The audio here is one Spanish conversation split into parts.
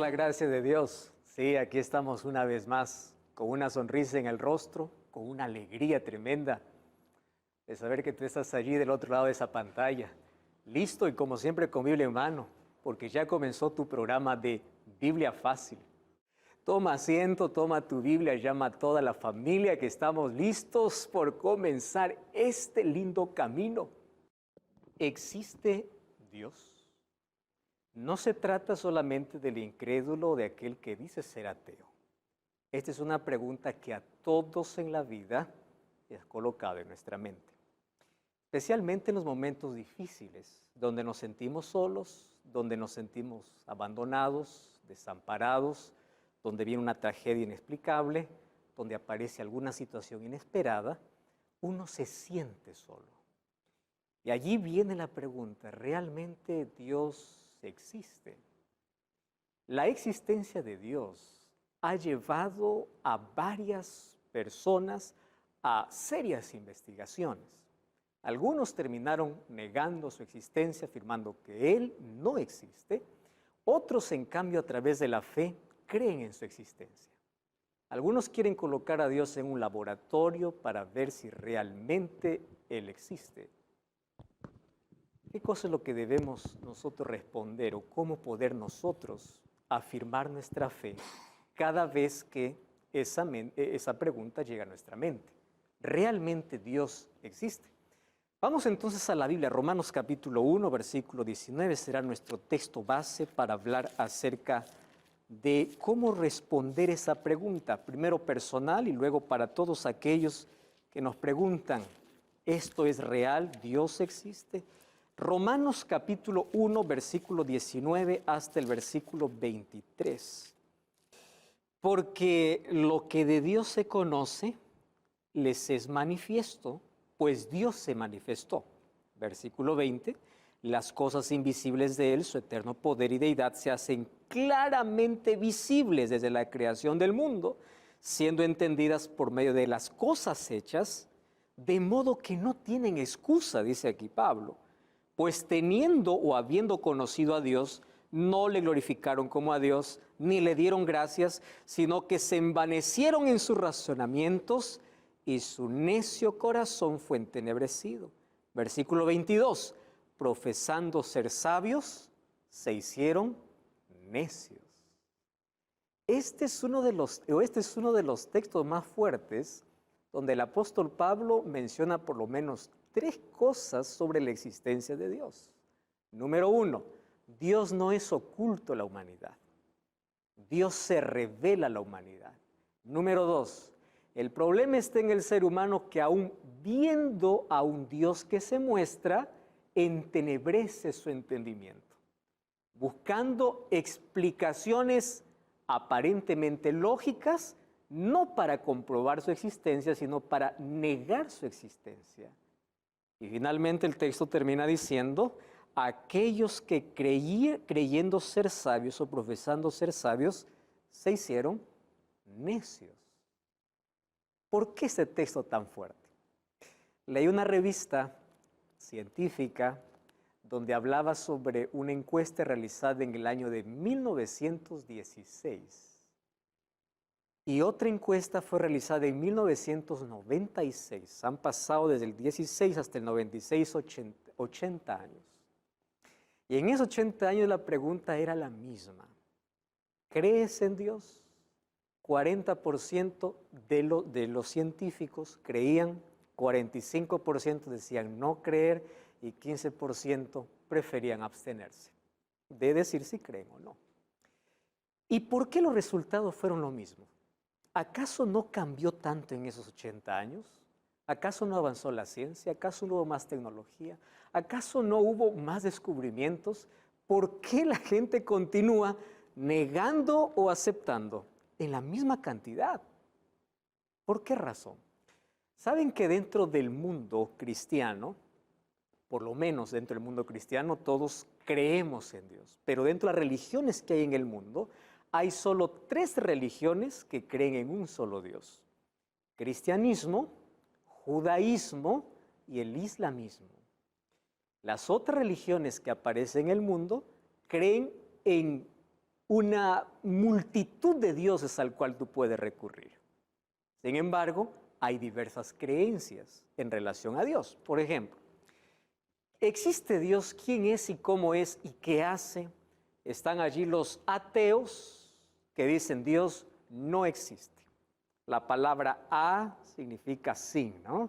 la gracia de Dios. Sí, aquí estamos una vez más, con una sonrisa en el rostro, con una alegría tremenda de saber que tú estás allí del otro lado de esa pantalla, listo y como siempre con Biblia en mano, porque ya comenzó tu programa de Biblia Fácil. Toma asiento, toma tu Biblia, llama a toda la familia que estamos listos por comenzar este lindo camino. ¿Existe Dios? No se trata solamente del incrédulo o de aquel que dice ser ateo. Esta es una pregunta que a todos en la vida es colocada en nuestra mente. Especialmente en los momentos difíciles, donde nos sentimos solos, donde nos sentimos abandonados, desamparados, donde viene una tragedia inexplicable, donde aparece alguna situación inesperada, uno se siente solo. Y allí viene la pregunta, ¿realmente Dios existe? La existencia de Dios ha llevado a varias personas a serias investigaciones. Algunos terminaron negando su existencia, afirmando que Él no existe. Otros, en cambio, a través de la fe, creen en su existencia. Algunos quieren colocar a Dios en un laboratorio para ver si realmente Él existe. ¿Qué cosa es lo que debemos nosotros responder o cómo poder nosotros afirmar nuestra fe cada vez que esa pregunta llega a nuestra mente? ¿Realmente Dios existe? Vamos entonces a la Biblia, Romanos capítulo 1, versículo 19, será nuestro texto base para hablar acerca de cómo responder esa pregunta, primero personal y luego para todos aquellos que nos preguntan, ¿esto es real? ¿Dios existe? Romanos capítulo 1, versículo 19 hasta el versículo 23. Porque lo que de Dios se conoce, les es manifiesto, pues Dios se manifestó. Versículo 20, las cosas invisibles de Él, su eterno poder y deidad, se hacen claramente visibles desde la creación del mundo, siendo entendidas por medio de las cosas hechas, de modo que no tienen excusa, dice aquí Pablo. Pues teniendo o habiendo conocido a Dios, no le glorificaron como a Dios, ni le dieron gracias, sino que se envanecieron en sus razonamientos y su necio corazón fue entenebrecido. Versículo 22, profesando ser sabios, se hicieron necios. Este es uno de los textos más fuertes donde el apóstol Pablo menciona por lo menos 3 cosas sobre la existencia de Dios. Número 1, Dios no es oculto a la humanidad. Dios se revela a la humanidad. Número 2, el problema está en el ser humano que aún viendo a un Dios que se muestra, entenebrece su entendimiento, buscando explicaciones aparentemente lógicas, no para comprobar su existencia, sino para negar su existencia. Y finalmente el texto termina diciendo, aquellos que creyendo ser sabios o profesando ser sabios, se hicieron necios. ¿Por qué este texto tan fuerte? Leí una revista científica donde hablaba sobre una encuesta realizada en el año de 1916. Y otra encuesta fue realizada en 1996. Han pasado desde el 16 hasta el 96, 80 años. Y en esos 80 años la pregunta era la misma. ¿Crees en Dios? 40% de los científicos creían, 45% decían no creer y 15% preferían abstenerse de decir si creen o no. ¿Y por qué los resultados fueron lo mismo? ¿Acaso no cambió tanto en esos 80 años? ¿Acaso no avanzó la ciencia? ¿Acaso no hubo más tecnología? ¿Acaso no hubo más descubrimientos? ¿Por qué la gente continúa negando o aceptando en la misma cantidad? ¿Por qué razón? Saben que dentro del mundo cristiano, por lo menos dentro del mundo cristiano, todos creemos en Dios, pero dentro de las religiones que hay en el mundo, hay solo 3 religiones que creen en un solo Dios: cristianismo, judaísmo y el islamismo. Las otras religiones que aparecen en el mundo creen en una multitud de dioses al cual tú puedes recurrir. Sin embargo, hay diversas creencias en relación a Dios. Por ejemplo, ¿existe Dios? ¿Quién es y cómo es y qué hace? Están allí los ateos que dicen Dios no existe. La palabra a significa sin, ¿no?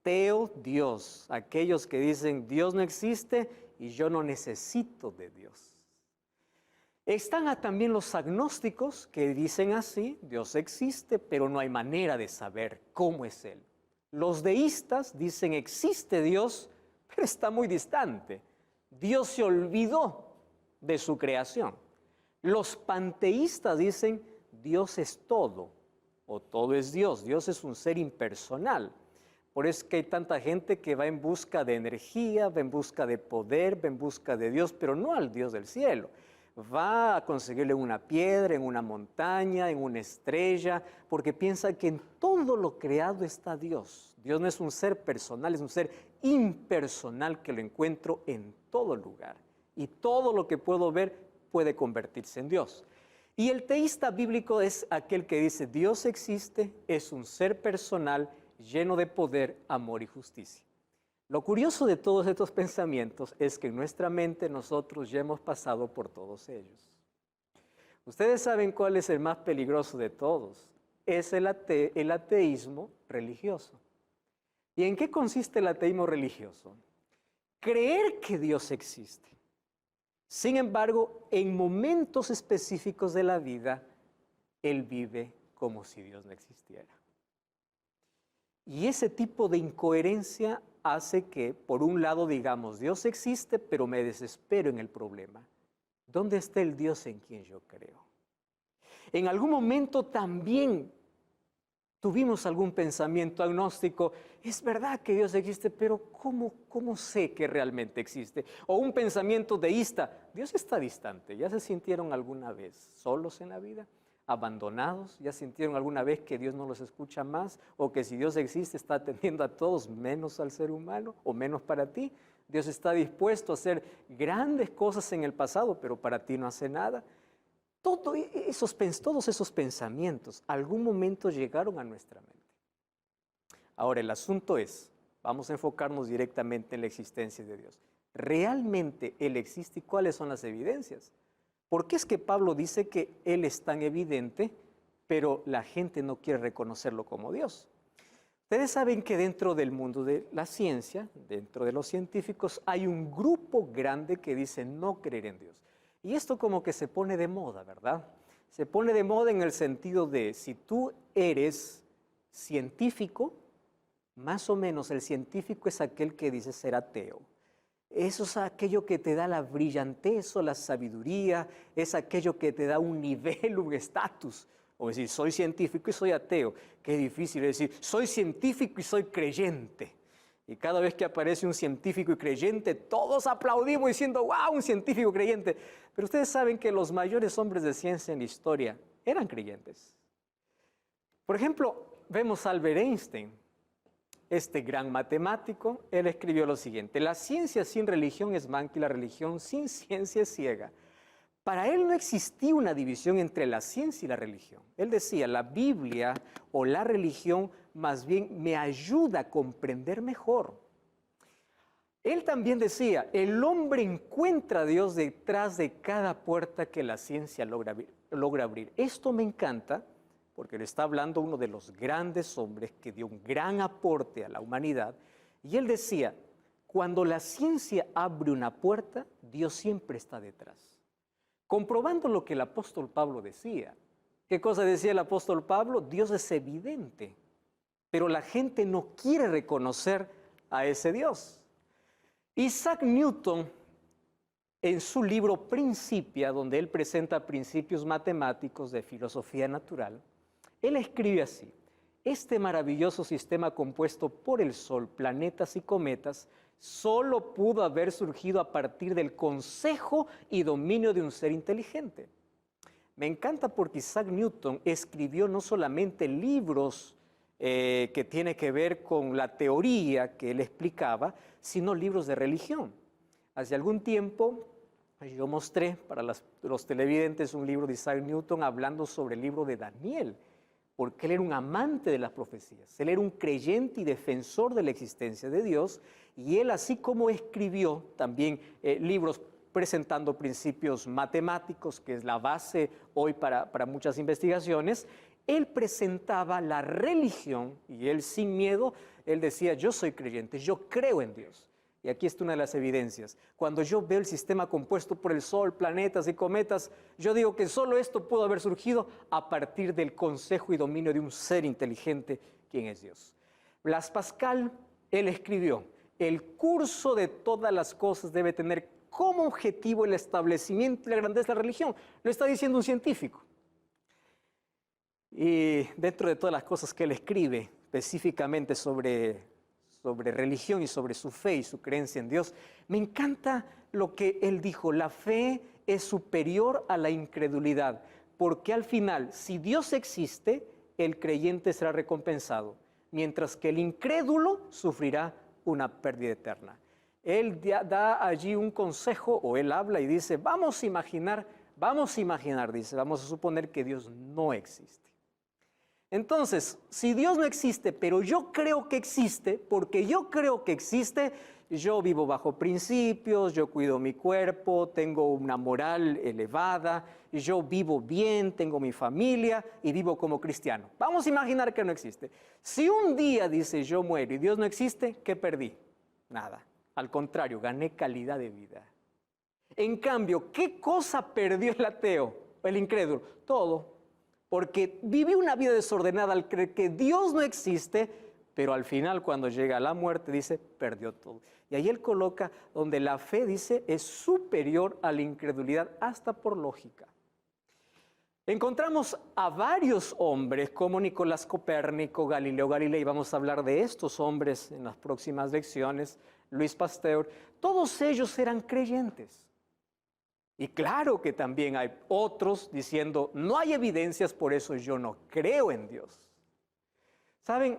Teo, Dios. Aquellos que dicen Dios no existe y yo no necesito de Dios. Están también los agnósticos que dicen así, Dios existe, pero no hay manera de saber cómo es Él. Los deístas dicen existe Dios, pero está muy distante. Dios se olvidó de su creación. Los panteístas dicen Dios es todo, o todo es Dios. Dios es un ser impersonal. Por eso es que hay tanta gente que va en busca de energía, va en busca de poder, va en busca de Dios, pero no al Dios del cielo. Va a conseguirle una piedra, en una montaña, en una estrella, porque piensa que en todo lo creado está Dios. Dios no es un ser personal, es un ser impersonal que lo encuentro en todo lugar. Y todo lo que puedo ver puede convertirse en Dios. Y el teísta bíblico es aquel que dice Dios existe, es un ser personal lleno de poder, amor y justicia. Lo curioso de todos estos pensamientos es que en nuestra mente nosotros ya hemos pasado por todos ellos. Ustedes saben cuál es el más peligroso de todos. Es el ateísmo religioso. ¿Y en qué consiste el ateísmo religioso? Creer que Dios existe. Sin embargo, en momentos específicos de la vida, Él vive como si Dios no existiera. Y ese tipo de incoherencia hace que, por un lado, digamos, Dios existe, pero me desespero en el problema. ¿Dónde está el Dios en quien yo creo? En algún momento también tuvimos algún pensamiento agnóstico. Es verdad que Dios existe, pero ¿cómo sé que realmente existe? O un pensamiento deísta. Dios está distante. ¿Ya se sintieron alguna vez solos en la vida? ¿Abandonados? ¿Ya sintieron alguna vez que Dios no los escucha más? ¿O que si Dios existe está atendiendo a todos menos al ser humano o menos para ti? Dios está dispuesto a hacer grandes cosas en el pasado, pero para ti no hace nada. Todos esos pensamientos algún momento llegaron a nuestra mente. Ahora el asunto es, vamos a enfocarnos directamente en la existencia de Dios. ¿Realmente Él existe y cuáles son las evidencias? ¿Por qué es que Pablo dice que Él es tan evidente, pero la gente no quiere reconocerlo como Dios? Ustedes saben que dentro del mundo de la ciencia, dentro de los científicos, hay un grupo grande que dice no creer en Dios. Y esto como que se pone de moda, ¿verdad? Se pone de moda en el sentido de si tú eres científico, más o menos el científico es aquel que dice ser ateo. Eso es aquello que te da la brillantez o la sabiduría, es aquello que te da un nivel, un estatus. O decir, soy científico y soy ateo. Qué difícil es decir, soy científico y soy creyente. Y cada vez que aparece un científico y creyente, todos aplaudimos diciendo, wow, un científico creyente. Pero ustedes saben que los mayores hombres de ciencia en la historia eran creyentes. Por ejemplo, vemos a Albert Einstein. Este gran matemático, él escribió lo siguiente: la ciencia sin religión es manca y la religión sin ciencia es ciega. Para él no existía una división entre la ciencia y la religión. Él decía, la Biblia o la religión más bien me ayuda a comprender mejor. Él también decía, el hombre encuentra a Dios detrás de cada puerta que la ciencia logra abrir. Esto me encanta, porque le está hablando uno de los grandes hombres que dio un gran aporte a la humanidad. Y él decía, cuando la ciencia abre una puerta, Dios siempre está detrás. Comprobando lo que el apóstol Pablo decía. ¿Qué cosa decía el apóstol Pablo? Dios es evidente, pero la gente no quiere reconocer a ese Dios. Isaac Newton, en su libro Principia, donde él presenta principios matemáticos de filosofía natural, él escribe así: este maravilloso sistema compuesto por el Sol, planetas y cometas, solo pudo haber surgido a partir del consejo y dominio de un ser inteligente. Me encanta porque Isaac Newton escribió no solamente libros que tienen que ver con la teoría que él explicaba, sino libros de religión. Hace algún tiempo Yo mostré para los televidentes un libro de Isaac Newton hablando sobre el libro de Daniel, porque él era un amante de las profecías, él era un creyente y defensor de la existencia de Dios, y él, así como escribió también libros presentando principios matemáticos, que es la base hoy para muchas investigaciones, él presentaba la religión, y él sin miedo, él decía: yo soy creyente, yo creo en Dios. Y aquí está una de las evidencias. Cuando yo veo el sistema compuesto por el Sol, planetas y cometas, yo digo que solo esto pudo haber surgido a partir del consejo y dominio de un ser inteligente, quien es Dios. Blas Pascal, él escribió: el curso de todas las cosas debe tener como objetivo el establecimiento y la grandeza de la religión. Lo está diciendo un científico. Y dentro de todas las cosas que él escribe, específicamente sobre religión y sobre su fe y su creencia en Dios, me encanta lo que él dijo: la fe es superior a la incredulidad, porque al final, si Dios existe, el creyente será recompensado, mientras que el incrédulo sufrirá una pérdida eterna. Él da allí un consejo, o él habla y dice: vamos a imaginar, dice, vamos a suponer que Dios no existe. Entonces, si Dios no existe, pero yo creo que existe, porque yo creo que existe, yo vivo bajo principios, yo cuido mi cuerpo, tengo una moral elevada, yo vivo bien, tengo mi familia y vivo como cristiano. Vamos a imaginar que no existe. Si un día, dice, yo muero y Dios no existe, ¿qué perdí? Nada. Al contrario, gané calidad de vida. En cambio, ¿qué cosa perdió el ateo, el incrédulo? Todo. Porque vive una vida desordenada al creer que Dios no existe, pero al final, cuando llega a la muerte, dice: perdió todo. Y ahí él coloca donde la fe, dice, es superior a la incredulidad, hasta por lógica. Encontramos a varios hombres como Nicolás Copérnico, Galileo Galilei, vamos a hablar de estos hombres en las próximas lecciones, Luis Pasteur, todos ellos eran creyentes. Y claro que también hay otros diciendo: no hay evidencias, por eso yo no creo en Dios. ¿Saben?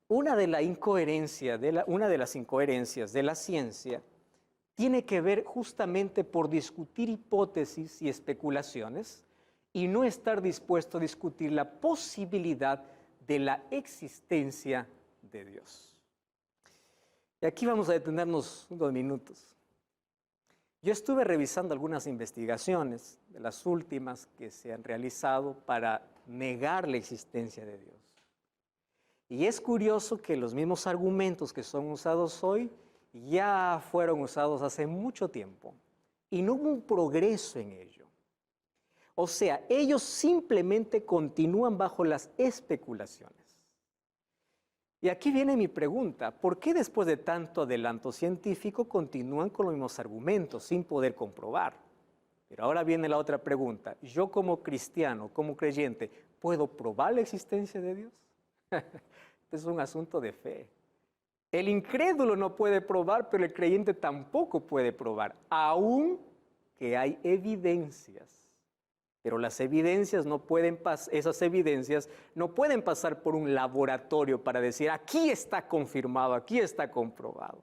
Una de las incoherencias de la ciencia tiene que ver justamente por discutir hipótesis y especulaciones y no estar dispuesto a discutir la posibilidad de la existencia de Dios. Y aquí vamos a detenernos unos minutos. Yo estuve revisando algunas investigaciones de las últimas que se han realizado para negar la existencia de Dios. Y es curioso que los mismos argumentos que son usados hoy ya fueron usados hace mucho tiempo y no hubo un progreso en ello. O sea, ellos simplemente continúan bajo las especulaciones. Y aquí viene mi pregunta: ¿por qué después de tanto adelanto científico continúan con los mismos argumentos sin poder comprobar? Pero ahora viene la otra pregunta: ¿yo como cristiano, como creyente, puedo probar la existencia de Dios? Es un asunto de fe. El incrédulo no puede probar, pero el creyente tampoco puede probar, aun que hay evidencias. Pero las evidencias esas evidencias no pueden pasar por un laboratorio para decir: aquí está confirmado, aquí está comprobado.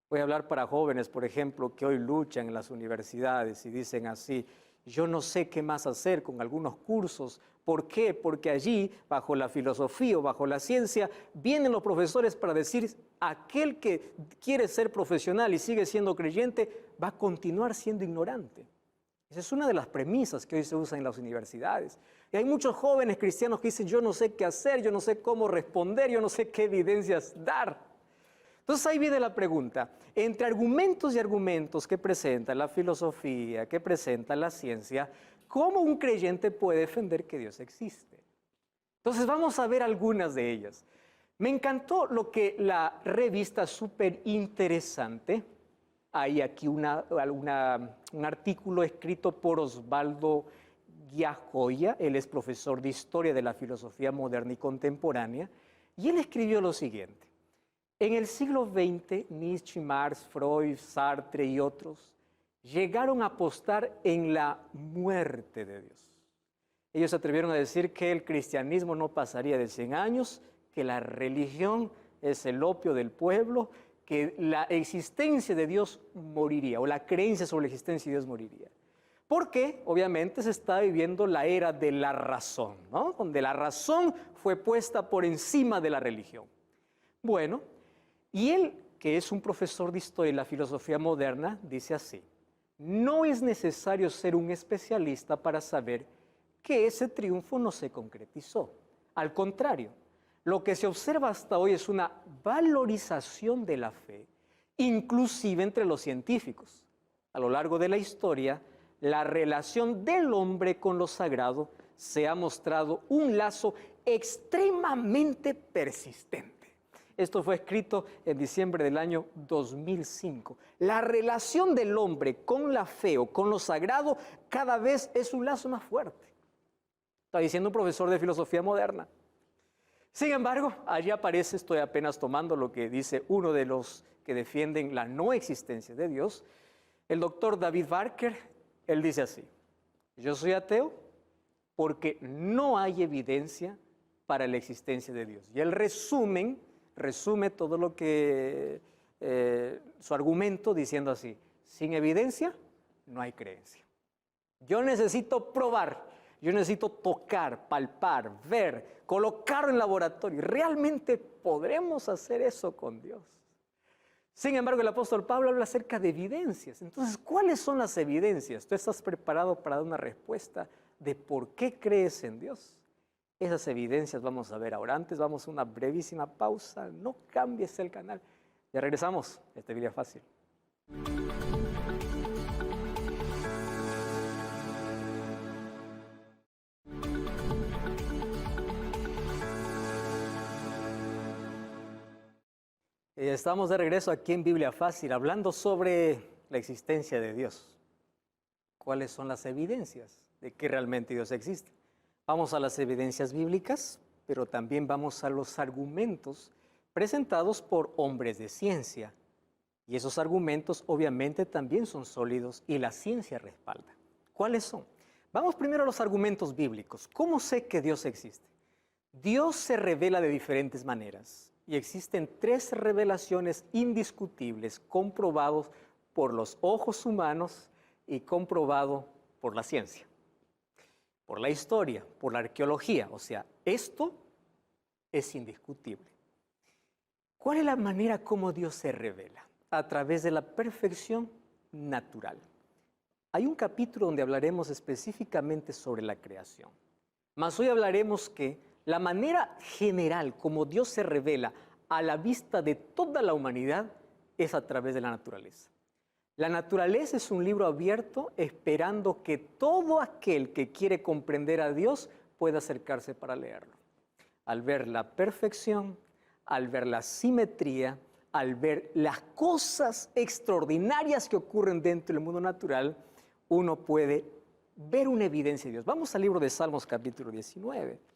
Voy a hablar para jóvenes, por ejemplo, que hoy luchan en las universidades y dicen así: yo no sé qué más hacer con algunos cursos. ¿Por qué? Porque allí, bajo la filosofía o bajo la ciencia, vienen los profesores para decir: aquel que quiere ser profesional y sigue siendo creyente va a continuar siendo ignorante. Esa es una de las premisas que hoy se usan en las universidades. Y hay muchos jóvenes cristianos que dicen: yo no sé qué hacer, yo no sé cómo responder, yo no sé qué evidencias dar. Entonces ahí viene la pregunta: entre argumentos y argumentos que presenta la filosofía, que presenta la ciencia, ¿cómo un creyente puede defender que Dios existe? Entonces vamos a ver algunas de ellas. Me encantó lo que la revista Súper Interesante, hay aquí un artículo escrito por Osvaldo Giajoya, él es profesor de Historia de la Filosofía Moderna y Contemporánea, y él escribió lo siguiente: en el siglo XX, Nietzsche, Marx, Freud, Sartre y otros llegaron a apostar en la muerte de Dios. Ellos se atrevieron a decir que el cristianismo no pasaría de 100 años, que la religión es el opio del pueblo, que la existencia de Dios moriría, o la creencia sobre la existencia de Dios moriría. Porque obviamente se está viviendo la era de la razón, ¿no? Donde la razón fue puesta por encima de la religión. Bueno, y él, que es un profesor de historia de la filosofía moderna, dice así: no es necesario ser un especialista para saber que ese triunfo no se concretizó. Al contrario, lo que se observa hasta hoy es una valorización de la fe, inclusive entre los científicos. A lo largo de la historia, la relación del hombre con lo sagrado se ha mostrado un lazo extremadamente persistente. Esto fue escrito en diciembre del año 2005. La relación del hombre con la fe o con lo sagrado cada vez es un lazo más fuerte. Está diciendo un profesor de filosofía moderna. Sin embargo, allí aparece, estoy apenas tomando lo que dice uno de los que defienden la no existencia de Dios, el doctor David Barker. Él dice así: yo soy ateo porque no hay evidencia para la existencia de Dios. Y él resume todo lo que, su argumento diciendo así: sin evidencia no hay creencia. Yo necesito probar, yo necesito tocar, palpar, ver, colocarlo en laboratorio. ¿Realmente podremos hacer eso con Dios? Sin embargo, el apóstol Pablo habla acerca de evidencias. Entonces, ¿cuáles son las evidencias? ¿Tú estás preparado para dar una respuesta de por qué crees en Dios? Esas evidencias vamos a ver ahora. Antes vamos a una brevísima pausa. No cambies el canal. Ya regresamos. Esta Biblia Fácil. Estamos de regreso aquí en Biblia Fácil, hablando sobre la existencia de Dios. ¿Cuáles son las evidencias de que realmente Dios existe? Vamos a las evidencias bíblicas, pero también vamos a los argumentos presentados por hombres de ciencia. Y esos argumentos obviamente también son sólidos y la ciencia respalda. ¿Cuáles son? Vamos primero a los argumentos bíblicos. ¿Cómo sé que Dios existe? Dios se revela de diferentes maneras. Y existen 3 revelaciones indiscutibles, comprobados por los ojos humanos y comprobado por la ciencia, por la historia, por la arqueología. O sea, esto es indiscutible. ¿Cuál es la manera como Dios se revela? A través de la perfección natural. Hay un capítulo donde hablaremos específicamente sobre la creación. Mas hoy hablaremos que la manera general como Dios se revela a la vista de toda la humanidad es a través de la naturaleza. La naturaleza es un libro abierto esperando que todo aquel que quiere comprender a Dios pueda acercarse para leerlo. Al ver la perfección, al ver la simetría, al ver las cosas extraordinarias que ocurren dentro del mundo natural, uno puede ver una evidencia de Dios. Vamos al libro de Salmos capítulo 19.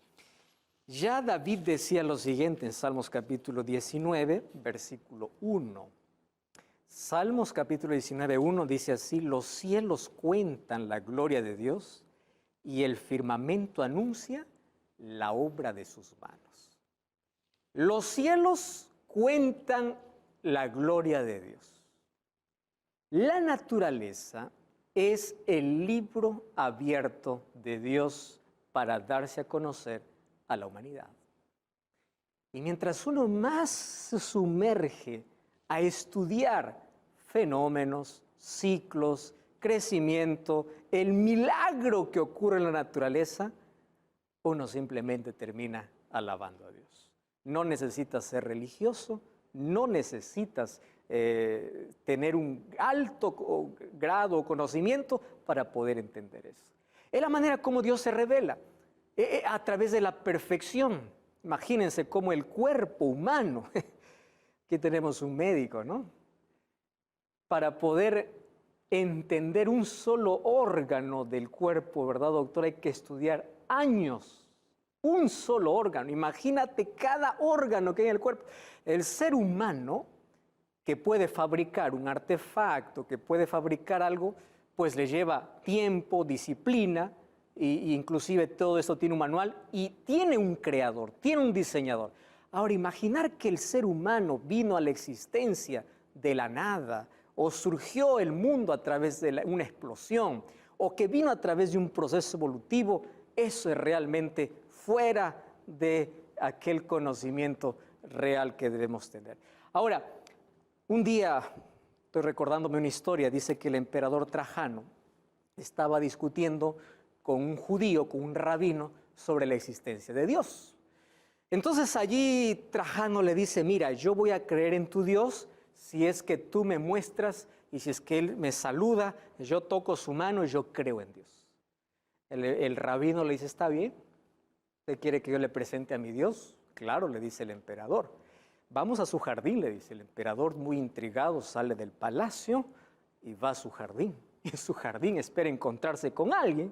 Ya David decía lo siguiente en Salmos capítulo 19, versículo 1. Salmos capítulo 19, 1 dice así: los cielos cuentan la gloria de Dios y el firmamento anuncia la obra de sus manos. Los cielos cuentan la gloria de Dios. La naturaleza es el libro abierto de Dios para darse a conocer a la humanidad. Y mientras uno más se sumerge a estudiar fenómenos, ciclos, crecimiento, el milagro que ocurre en la naturaleza, uno simplemente termina alabando a Dios. No necesitas ser religioso, no necesitas tener un alto grado o conocimiento para poder entender eso. Es la manera como Dios se revela, a través de la perfección. Imagínense cómo el cuerpo humano, aquí tenemos un médico, ¿no? Para poder entender un solo órgano del cuerpo, ¿verdad, doctor? Hay que estudiar años. Un solo órgano. Imagínate cada órgano que hay en el cuerpo. El ser humano que puede fabricar un artefacto, que puede fabricar algo, pues le lleva tiempo, disciplina, e inclusive todo esto tiene un manual y tiene un creador, tiene un diseñador. Ahora, imaginar que el ser humano vino a la existencia de la nada, o surgió el mundo a través de una explosión, o que vino a través de un proceso evolutivo, eso es realmente fuera de aquel conocimiento real que debemos tener. Ahora, un día, estoy recordándome una historia, dice que el emperador Trajano estaba discutiendo con un judío, con un rabino, sobre la existencia de Dios. Entonces allí Trajano le dice, mira, yo voy a creer en tu Dios si es que tú me muestras y si es que Él me saluda, yo toco su mano y yo creo en Dios. El rabino le dice, está bien, ¿usted quiere que yo le presente a mi Dios? Claro, le dice el emperador. Vamos a su jardín, le dice el emperador, muy intrigado, sale del palacio y va a su jardín. Y en su jardín espera encontrarse con alguien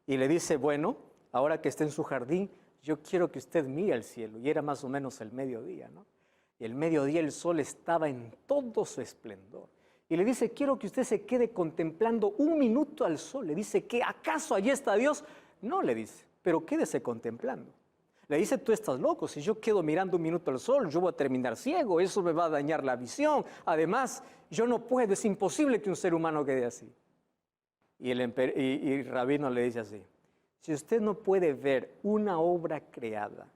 y le dice, bueno, ahora que esté en su jardín, yo quiero que usted mire al cielo. Y era más o menos el mediodía, ¿no? Y el mediodía el sol estaba en todo su esplendor. Y le dice, quiero que usted se quede contemplando un minuto al sol. Le dice, ¿qué acaso allí está Dios? No, le dice, pero quédese contemplando. Le dice, tú estás loco, si yo quedo mirando un minuto al sol, yo voy a terminar ciego, eso me va a dañar la visión. Además, yo no puedo, es imposible que un ser humano quede así. Y el rabino le dice así, si usted no puede ver una obra creada,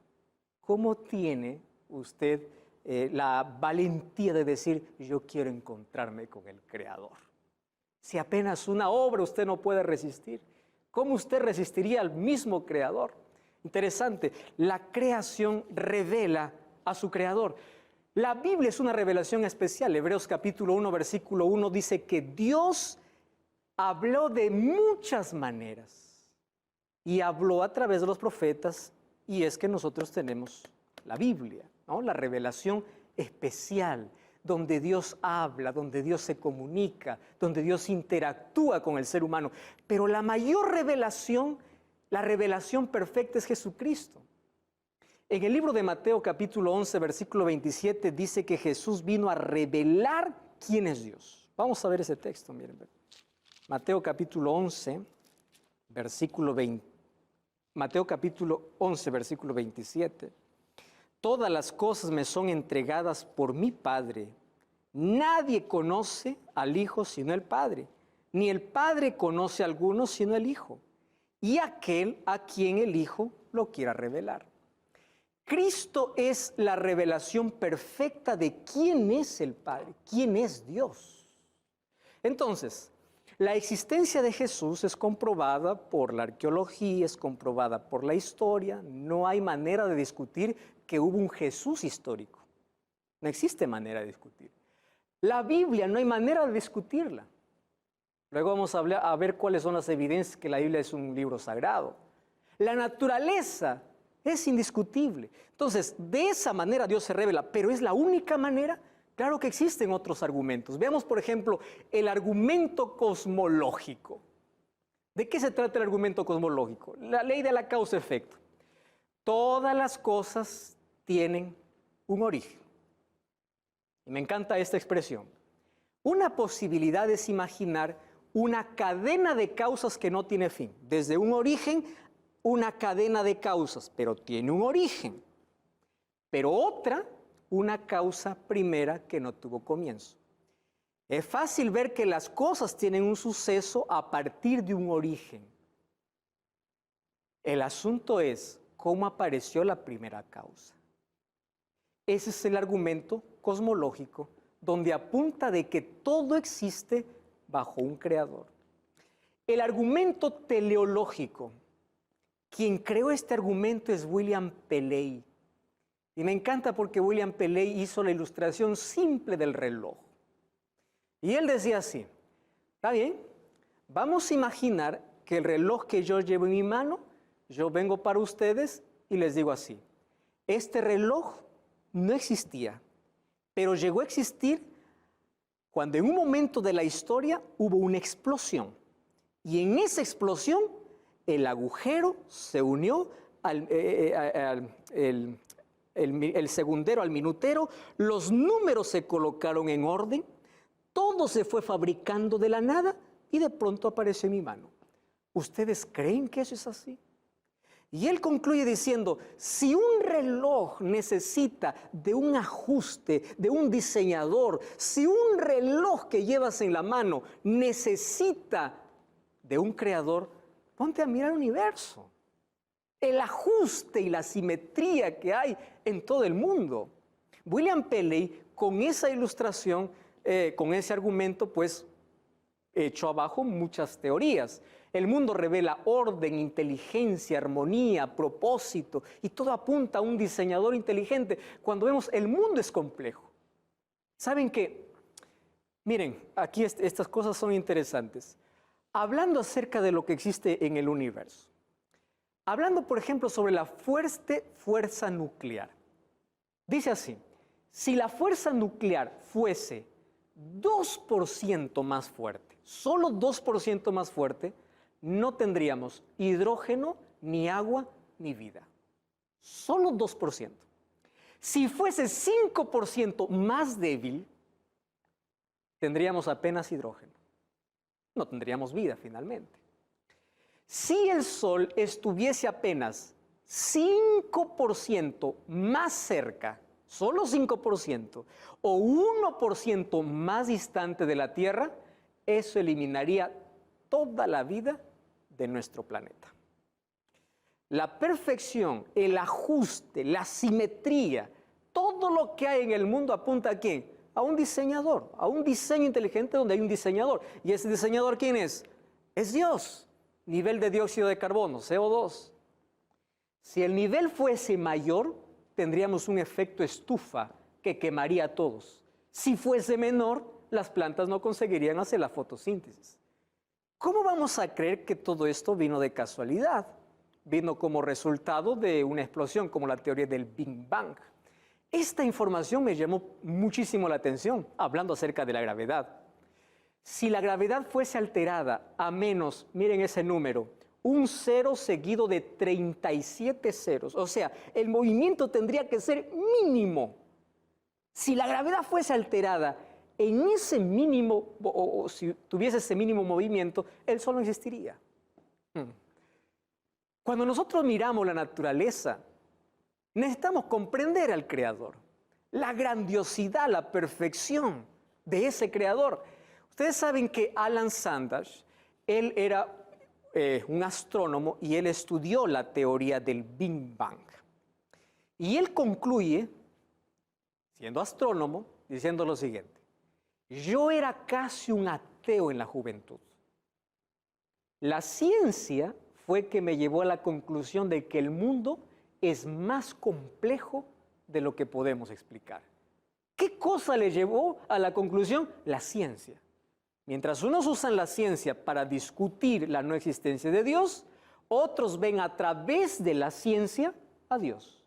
¿cómo tiene usted la valentía de decir, yo quiero encontrarme con el Creador? Si apenas una obra usted no puede resistir, ¿cómo usted resistiría al mismo Creador? Interesante, la creación revela a su Creador. La Biblia es una revelación especial. Hebreos capítulo 1, versículo 1 dice que Dios habló de muchas maneras y habló a través de los profetas, y es que nosotros tenemos la Biblia, ¿no? La revelación especial, donde Dios habla, donde Dios se comunica, donde Dios interactúa con el ser humano. Pero la mayor revelación, la revelación perfecta es Jesucristo. En el libro de Mateo capítulo 11, versículo 27, dice que Jesús vino a revelar quién es Dios. Vamos a ver ese texto, miren. Mateo capítulo 11, versículo 20. Mateo capítulo 11, versículo 27. Todas las cosas me son entregadas por mi Padre. Nadie conoce al Hijo sino el Padre, ni el Padre conoce a alguno sino el Hijo, y aquel a quien el Hijo lo quiera revelar. Cristo es la revelación perfecta de quién es el Padre, quién es Dios. Entonces, la existencia de Jesús es comprobada por la arqueología, es comprobada por la historia. No hay manera de discutir que hubo un Jesús histórico. No existe manera de discutir. La Biblia no hay manera de discutirla. Luego vamos a ver cuáles son las evidencias que la Biblia es un libro sagrado. La naturaleza es indiscutible. Entonces, de esa manera Dios se revela, pero ¿es la única manera? Claro que existen otros argumentos. Veamos, por ejemplo, el argumento cosmológico. ¿De qué se trata el argumento cosmológico? La ley de la causa-efecto. Todas las cosas tienen un origen. Y me encanta esta expresión. Una posibilidad es imaginar una cadena de causas que no tiene fin. Desde un origen, una cadena de causas, pero tiene un origen. Pero otra, una causa primera que no tuvo comienzo. Es fácil ver que las cosas tienen un suceso a partir de un origen. El asunto es cómo apareció la primera causa. Ese es el argumento cosmológico, donde apunta de que todo existe bajo un creador. El argumento teleológico, quien creó este argumento es William Paley. Y me encanta porque William Paley hizo la ilustración simple del reloj. Y él decía así, está bien, vamos a imaginar que el reloj que yo llevo en mi mano, yo vengo para ustedes y les digo así, este reloj no existía, pero llegó a existir cuando en un momento de la historia hubo una explosión. Y en esa explosión el agujero se unió el segundero al minutero, los números se colocaron en orden, todo se fue fabricando de la nada y de pronto apareció en mi mano. ¿Ustedes creen que eso es así? Y él concluye diciendo, si un reloj necesita de un ajuste, de un diseñador, si un reloj que llevas en la mano necesita de un creador, ponte a mirar el universo. El ajuste y la simetría que hay en todo el mundo. William Paley, con esa ilustración, con ese argumento, pues, echó abajo muchas teorías. El mundo revela orden, inteligencia, armonía, propósito, y todo apunta a un diseñador inteligente. Cuando vemos, el mundo es complejo. ¿Saben qué? Miren, aquí estas cosas son interesantes. Hablando acerca de lo que existe en el universo, hablando, por ejemplo, sobre la fuerte fuerza nuclear. Dice así, si la fuerza nuclear fuese 2% más fuerte, solo 2% más fuerte, no tendríamos hidrógeno, ni agua, ni vida. Solo 2%. Si fuese 5% más débil, tendríamos apenas hidrógeno. No tendríamos vida finalmente. Si el Sol estuviese apenas 5% más cerca, solo 5%, o 1% más distante de la Tierra, eso eliminaría toda la vida de nuestro planeta. La perfección, el ajuste, la simetría, todo lo que hay en el mundo apunta ¿a quién? A un diseñador, a un diseño inteligente donde hay un diseñador. ¿Y ese diseñador quién es? Es Dios. Nivel de dióxido de carbono, CO2. Si el nivel fuese mayor, tendríamos un efecto estufa que quemaría a todos. Si fuese menor, las plantas no conseguirían hacer la fotosíntesis. ¿Cómo vamos a creer que todo esto vino de casualidad? Vino como resultado de una explosión, como la teoría del Big Bang. Esta información me llamó muchísimo la atención, hablando acerca de la gravedad. Si la gravedad fuese alterada a menos, miren ese número, un cero seguido de 37 ceros, o sea, el movimiento tendría que ser mínimo. Si la gravedad fuese alterada en ese mínimo, o si tuviese ese mínimo movimiento, el Sol no existiría. Cuando nosotros miramos la naturaleza, necesitamos comprender al Creador, la grandiosidad, la perfección de ese Creador. Ustedes saben que Alan Sandage, él era un astrónomo y él estudió la teoría del Big Bang. Y él concluye, siendo astrónomo, diciendo lo siguiente: yo era casi un ateo en la juventud. La ciencia fue que me llevó a la conclusión de que el mundo es más complejo de lo que podemos explicar. ¿Qué cosa le llevó a la conclusión? La ciencia. Mientras unos usan la ciencia para discutir la no existencia de Dios, otros ven a través de la ciencia a Dios.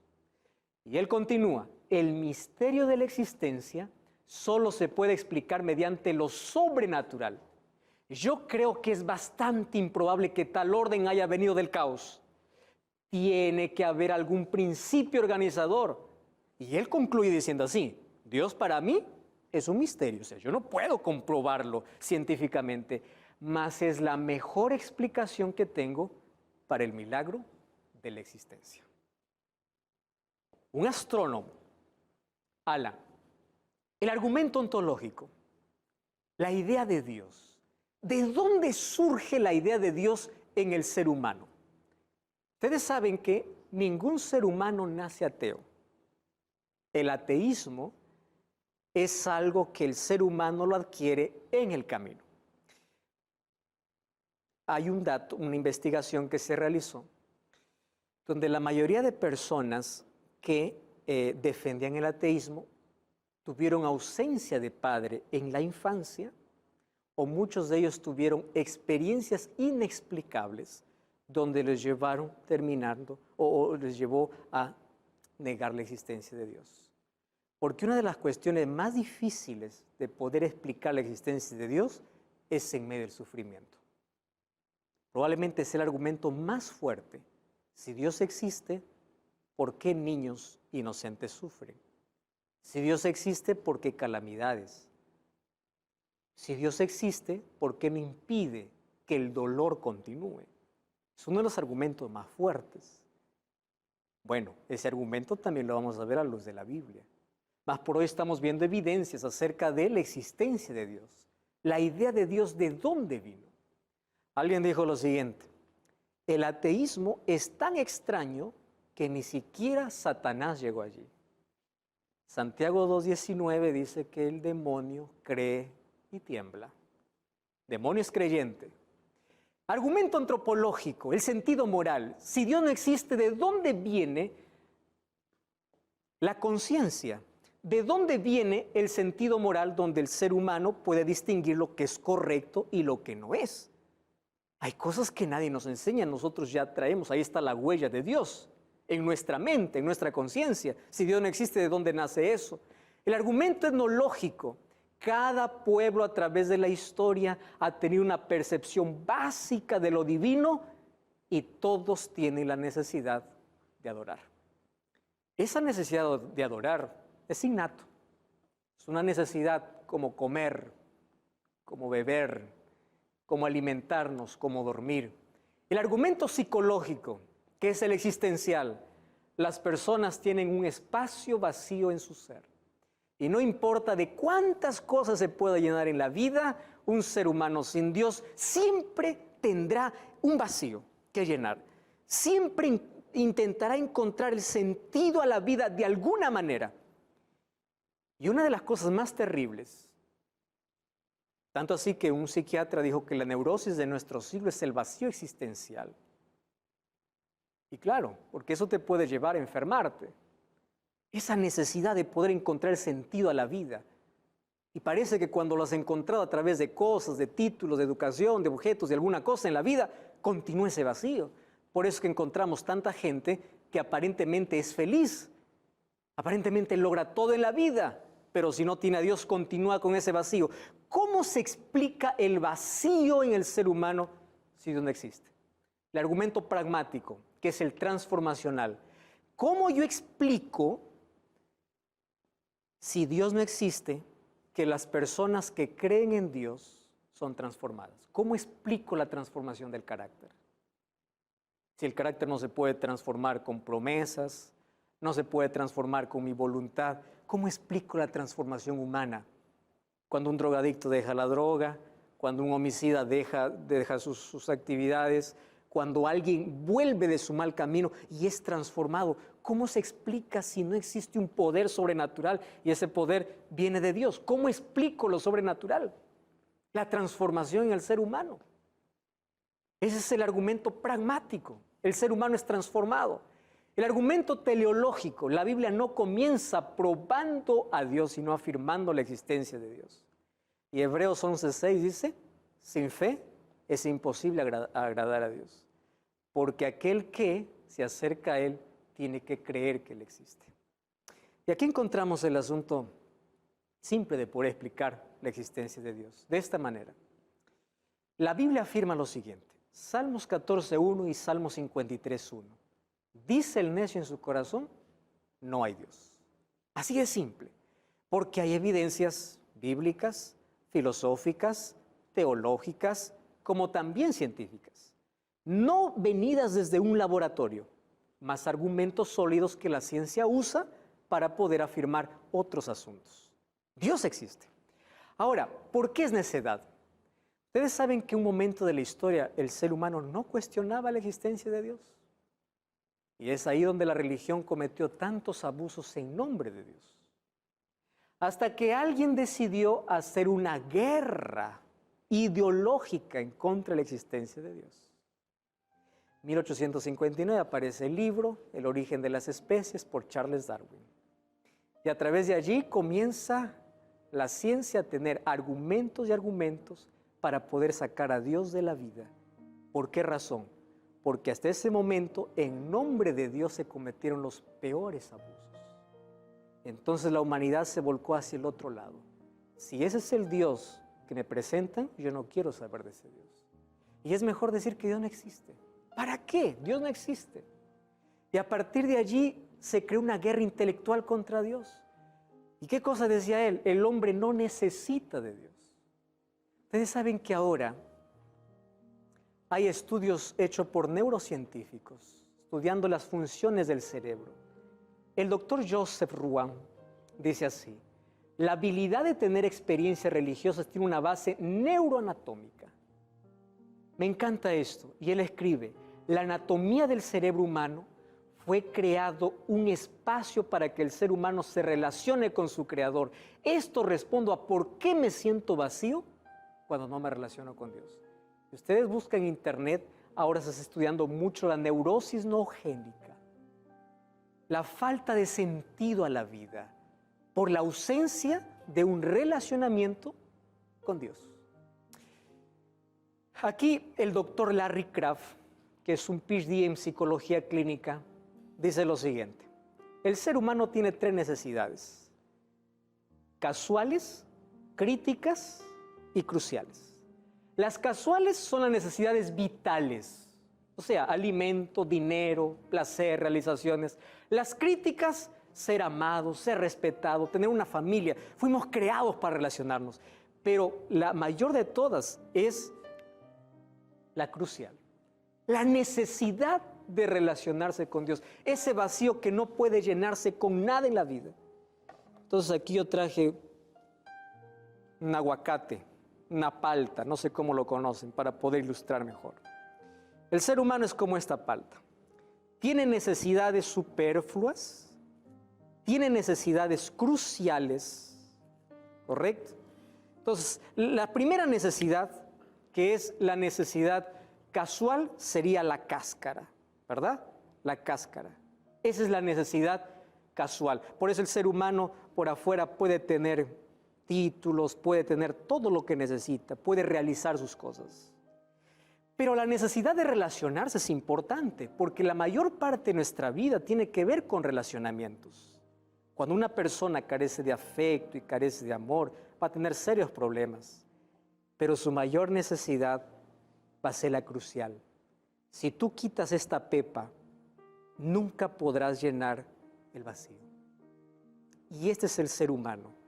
Y él continúa, el misterio de la existencia solo se puede explicar mediante lo sobrenatural. Yo creo que es bastante improbable que tal orden haya venido del caos. Tiene que haber algún principio organizador. Y él concluye diciendo así, Dios para mí es un misterio, o sea, yo no puedo comprobarlo científicamente, mas es la mejor explicación que tengo para el milagro de la existencia. Un astrónomo, Alan, el argumento ontológico, la idea de Dios. ¿De dónde surge la idea de Dios en el ser humano? Ustedes saben que ningún ser humano nace ateo. El ateísmo es algo que el ser humano lo adquiere en el camino. Hay un dato, una investigación que se realizó, donde la mayoría de personas que defendían el ateísmo tuvieron ausencia de padre en la infancia, o muchos de ellos tuvieron experiencias inexplicables donde les llevaron terminando o les llevó a negar la existencia de Dios. Porque una de las cuestiones más difíciles de poder explicar la existencia de Dios es en medio del sufrimiento. Probablemente es el argumento más fuerte. Si Dios existe, ¿por qué niños inocentes sufren? Si Dios existe, ¿por qué calamidades? Si Dios existe, ¿por qué no impide que el dolor continúe? Es uno de los argumentos más fuertes. Bueno, ese argumento también lo vamos a ver a luz de la Biblia. Mas por hoy estamos viendo evidencias acerca de la existencia de Dios. La idea de Dios, ¿de dónde vino? Alguien dijo lo siguiente: el ateísmo es tan extraño que ni siquiera Satanás llegó allí. Santiago 2:19 dice que el demonio cree y tiembla. Demonio es creyente. Argumento antropológico, el sentido moral. Si Dios no existe, ¿de dónde viene la conciencia? ¿De dónde viene el sentido moral donde el ser humano puede distinguir lo que es correcto y lo que no es? Hay cosas que nadie nos enseña, nosotros ya traemos, ahí está la huella de Dios, en nuestra mente, en nuestra conciencia. Si Dios no existe, ¿de dónde nace eso? El argumento etnológico. Cada pueblo a través de la historia ha tenido una percepción básica de lo divino y todos tienen la necesidad de adorar. Esa necesidad de adorar es innato. Es una necesidad como comer, como beber, como alimentarnos, como dormir. El argumento psicológico, que es el existencial, las personas tienen un espacio vacío en su ser. Y no importa de cuántas cosas se pueda llenar en la vida, un ser humano sin Dios siempre tendrá un vacío que llenar. Siempre intentará encontrar el sentido a la vida de alguna manera. Y una de las cosas más terribles, tanto así que un psiquiatra dijo que la neurosis de nuestro siglo es el vacío existencial. Y claro, porque eso te puede llevar a enfermarte. Esa necesidad de poder encontrar sentido a la vida. Y parece que cuando lo has encontrado a través de cosas, de títulos, de educación, de objetos, de alguna cosa en la vida, continúa ese vacío. Por eso es que encontramos tanta gente que aparentemente es feliz, aparentemente logra todo en la vida, pero si no tiene a Dios continúa con ese vacío. ¿Cómo se explica el vacío en el ser humano si Dios no existe? El argumento pragmático, que es el transformacional. ¿Cómo yo explico, si Dios no existe, que las personas que creen en Dios son transformadas? ¿Cómo explico la transformación del carácter? Si el carácter no se puede transformar con promesas, no se puede transformar con mi voluntad, ¿cómo explico la transformación humana? Cuando un drogadicto deja la droga, cuando un homicida deja sus actividades, cuando alguien vuelve de su mal camino y es transformado, ¿cómo se explica si no existe un poder sobrenatural y ese poder viene de Dios? ¿Cómo explico lo sobrenatural? La transformación en el ser humano. Ese es el argumento pragmático. El ser humano es transformado. El argumento teleológico, la Biblia no comienza probando a Dios, sino afirmando la existencia de Dios. Y Hebreos 11:6 dice, sin fe es imposible agradar a Dios, porque aquel que se acerca a Él tiene que creer que Él existe. Y aquí encontramos el asunto simple de poder explicar la existencia de Dios. De esta manera, la Biblia afirma lo siguiente, Salmos 14:1 y Salmos 53:1. Dice el necio en su corazón, no hay Dios. Así de simple, porque hay evidencias bíblicas, filosóficas, teológicas, como también científicas, no venidas desde un laboratorio, más argumentos sólidos que la ciencia usa para poder afirmar otros asuntos. Dios existe. Ahora, ¿por qué es necedad? Ustedes saben que en un momento de la historia el ser humano no cuestionaba la existencia de Dios. Y es ahí donde la religión cometió tantos abusos en nombre de Dios. Hasta que alguien decidió hacer una guerra ideológica en contra de la existencia de Dios. En 1859 aparece el libro El origen de las especies por Charles Darwin. Y a través de allí comienza la ciencia a tener argumentos y argumentos para poder sacar a Dios de la vida. ¿Por qué razón? Porque hasta ese momento, en nombre de Dios, se cometieron los peores abusos. Entonces la humanidad se volcó hacia el otro lado. Si ese es el Dios que me presentan, yo no quiero saber de ese Dios. Y es mejor decir que Dios no existe. ¿Para qué? Dios no existe. Y a partir de allí se creó una guerra intelectual contra Dios. ¿Y qué cosa decía él? El hombre no necesita de Dios. Ustedes saben que ahora hay estudios hechos por neurocientíficos, estudiando las funciones del cerebro. El doctor Joseph Ruan dice así: la habilidad de tener experiencias religiosas tiene una base neuroanatómica. Me encanta esto. Y él escribe: la anatomía del cerebro humano fue creado un espacio para que el ser humano se relacione con su creador. Esto respondo a por qué me siento vacío cuando no me relaciono con Dios. Si ustedes buscan en internet, ahora se está estudiando mucho la neurosis noogénica, la falta de sentido a la vida por la ausencia de un relacionamiento con Dios. Aquí el doctor Larry Craft, que es un PhD en psicología clínica, dice lo siguiente: el ser humano tiene 3 necesidades: casuales, críticas y cruciales. Las casuales son las necesidades vitales, o sea, alimento, dinero, placer, realizaciones. Las críticas, ser amado, ser respetado, tener una familia. Fuimos creados para relacionarnos, pero la mayor de todas es la crucial, la necesidad de relacionarse con Dios, ese vacío que no puede llenarse con nada en la vida. Entonces aquí yo traje un aguacate, una palta, no sé cómo lo conocen, para poder ilustrar mejor. El ser humano es como esta palta. Tiene necesidades superfluas, tiene necesidades cruciales, ¿correcto? Entonces, la primera necesidad, que es la necesidad casual, sería la cáscara, ¿verdad? La cáscara. Esa es la necesidad casual. Por eso el ser humano por afuera puede tener títulos, puede tener todo lo que necesita, puede realizar sus cosas. Pero la necesidad de relacionarse es importante, porque la mayor parte de nuestra vida tiene que ver con relacionamientos. Cuando una persona carece de afecto y carece de amor, va a tener serios problemas. Pero su mayor necesidad va a ser la crucial. Si tú quitas esta pepa, nunca podrás llenar el vacío. Y este es el ser humano.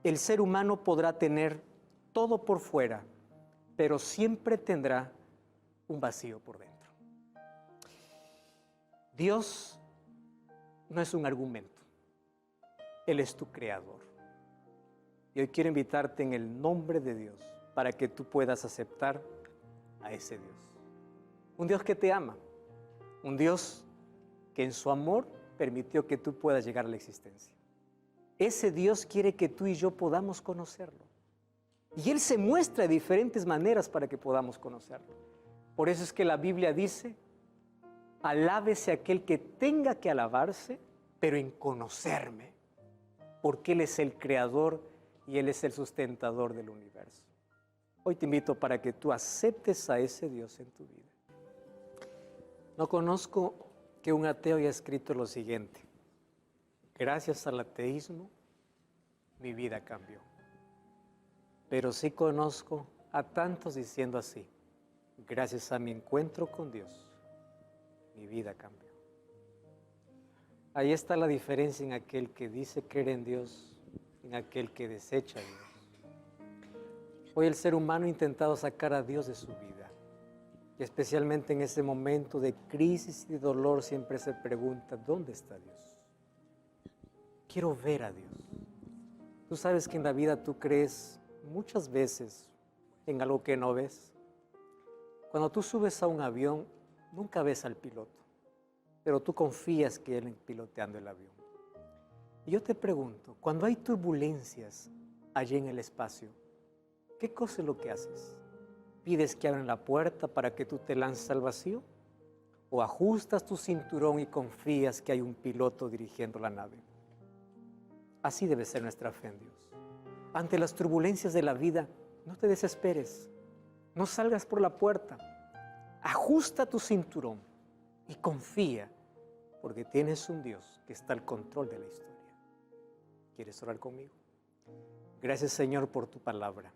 El ser humano podrá tener todo por fuera, pero siempre tendrá un vacío por dentro. Dios no es un argumento. Él es tu creador. Y hoy quiero invitarte en el nombre de Dios para que tú puedas aceptar a ese Dios. Un Dios que te ama. Un Dios que en su amor permitió que tú puedas llegar a la existencia. Ese Dios quiere que tú y yo podamos conocerlo. Y Él se muestra de diferentes maneras para que podamos conocerlo. Por eso es que la Biblia dice: alábese aquel que tenga que alabarse, pero en conocerme. Porque Él es el creador y Él es el sustentador del universo. Hoy te invito para que tú aceptes a ese Dios en tu vida. No conozco que un ateo haya escrito lo siguiente: gracias al ateísmo, mi vida cambió. Pero sí conozco a tantos diciendo así: gracias a mi encuentro con Dios, mi vida cambió. Ahí está la diferencia en aquel que dice creer en Dios, en aquel que desecha a Dios. Hoy el ser humano ha intentado sacar a Dios de su vida. Y especialmente en ese momento de crisis y de dolor siempre se pregunta: ¿dónde está Dios? Quiero ver a Dios. Tú sabes que en la vida tú crees muchas veces en algo que no ves. Cuando tú subes a un avión, nunca ves al piloto, pero tú confías que Él está piloteando el avión. Y yo te pregunto, cuando hay turbulencias allí en el espacio, ¿qué cosa es lo que haces? ¿Pides que abran la puerta para que tú te lances al vacío? ¿O ajustas tu cinturón y confías que hay un piloto dirigiendo la nave? Así debe ser nuestra fe en Dios. Ante las turbulencias de la vida, no te desesperes. No salgas por la puerta. Ajusta tu cinturón y confía, porque tienes un Dios que está al control de la historia. ¿Quieres orar conmigo? Gracias, Señor, por tu palabra.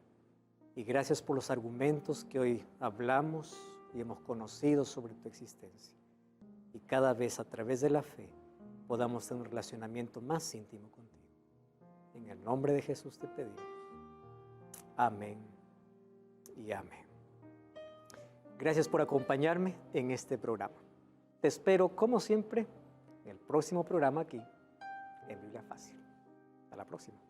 Y gracias por los argumentos que hoy hablamos y hemos conocido sobre tu existencia. Y cada vez a través de la fe podamos tener un relacionamiento más íntimo contigo. En el nombre de Jesús te pedimos. Amén y amén. Gracias por acompañarme en este programa. Te espero, como siempre, en el próximo programa aquí en Biblia Fácil. Hasta la próxima.